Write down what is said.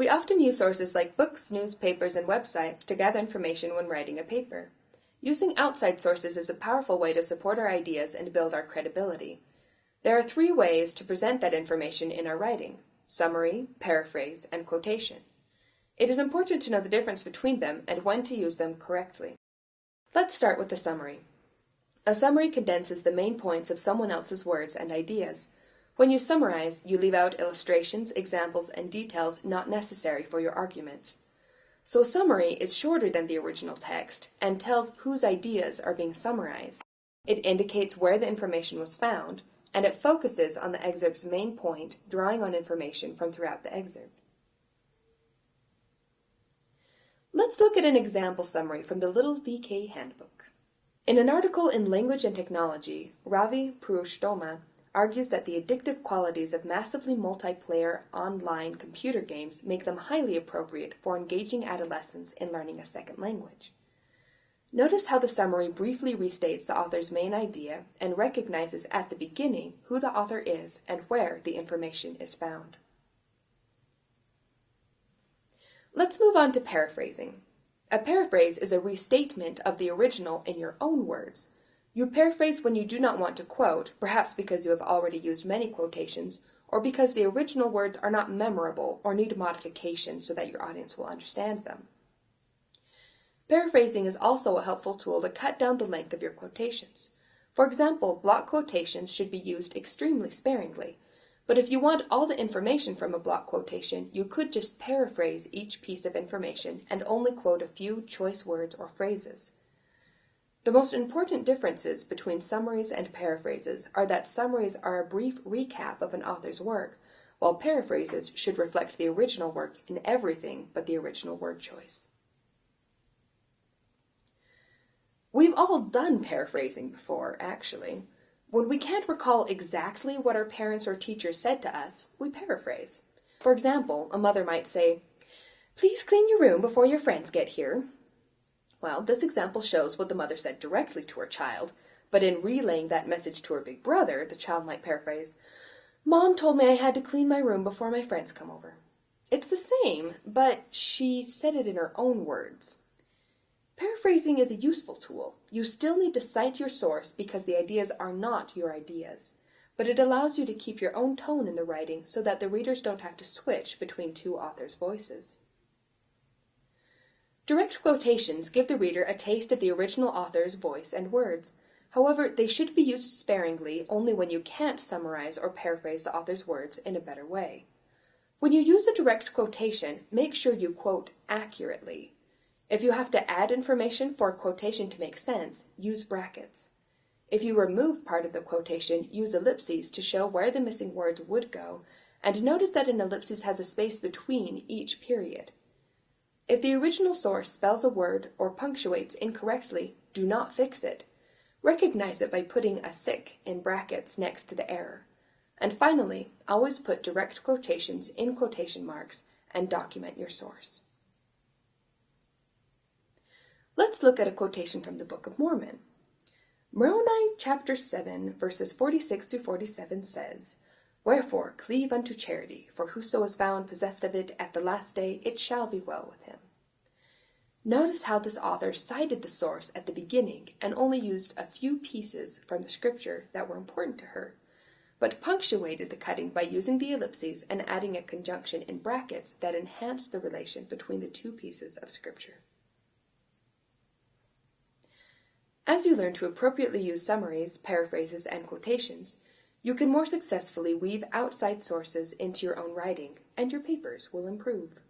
We often use sources like books, newspapers, and websites to gather information when writing a paper. Using outside sources is a powerful way to support our ideas and build our credibility. There are 3 ways to present that information in our writing: summary, paraphrase, and quotation. It is important to know the difference between them and when to use them correctly. Let's start with the summary. A summary condenses the main points of someone else's words and ideas. When you summarize, you leave out illustrations, examples, and details not necessary for your arguments. So a summary is shorter than the original text and tells whose ideas are being summarized. It indicates where the information was found, and it focuses on the excerpt's main point, drawing on information from throughout the excerpt. Let's look at an example summary from the Little VK Handbook. In an article in Language and Technology, Ravi Purushottama argues that the addictive qualities of massively multiplayer online computer games make them highly appropriate for engaging adolescents in learning a second language. Notice how the summary briefly restates the author's main idea and recognizes at the beginning who the author is and where the information is found. Let's move on to paraphrasing. A paraphrase is a restatement of the original in your own words. You paraphrase when you do not want to quote, perhaps because you have already used many quotations, or because the original words are not memorable or need modification so that your audience will understand them. Paraphrasing is also a helpful tool to cut down the length of your quotations. For example, block quotations should be used extremely sparingly, but if you want all the information from a block quotation, you could just paraphrase each piece of information and only quote a few choice words or phrases. The most important differences between summaries and paraphrases are that summaries are a brief recap of an author's work, while paraphrases should reflect the original work in everything but the original word choice. We've all done paraphrasing before, actually. When we can't recall exactly what our parents or teachers said to us, we paraphrase. For example, a mother might say, "Please clean your room before your friends get here." Well, this example shows what the mother said directly to her child, but in relaying that message to her big brother, the child might paraphrase, "Mom told me I had to clean my room before my friends come over." It's the same, but she said it in her own words. Paraphrasing is a useful tool. You still need to cite your source because the ideas are not your ideas, but it allows you to keep your own tone in the writing so that the readers don't have to switch between 2 authors' voices. Direct quotations give the reader a taste of the original author's voice and words. However, they should be used sparingly only when you can't summarize or paraphrase the author's words in a better way. When you use a direct quotation, make sure you quote accurately. If you have to add information for a quotation to make sense, use brackets. If you remove part of the quotation, use ellipses to show where the missing words would go, and notice that an ellipsis has a space between each period. If the original source spells a word or punctuates incorrectly, do not fix it. Recognize it by putting a sic in brackets next to the error. And finally, always put direct quotations in quotation marks and document your source. Let's look at a quotation from the Book of Mormon. Moroni chapter 7, verses 46 to 47 says, "Wherefore cleave unto charity, for whoso is found possessed of it at the last day, it shall be well with him." Notice how this author cited the source at the beginning and only used a few pieces from the scripture that were important to her, but punctuated the cutting by using the ellipses and adding a conjunction in brackets that enhanced the relation between the 2 pieces of scripture. As you learn to appropriately use summaries, paraphrases, and quotations, you can more successfully weave outside sources into your own writing, and your papers will improve.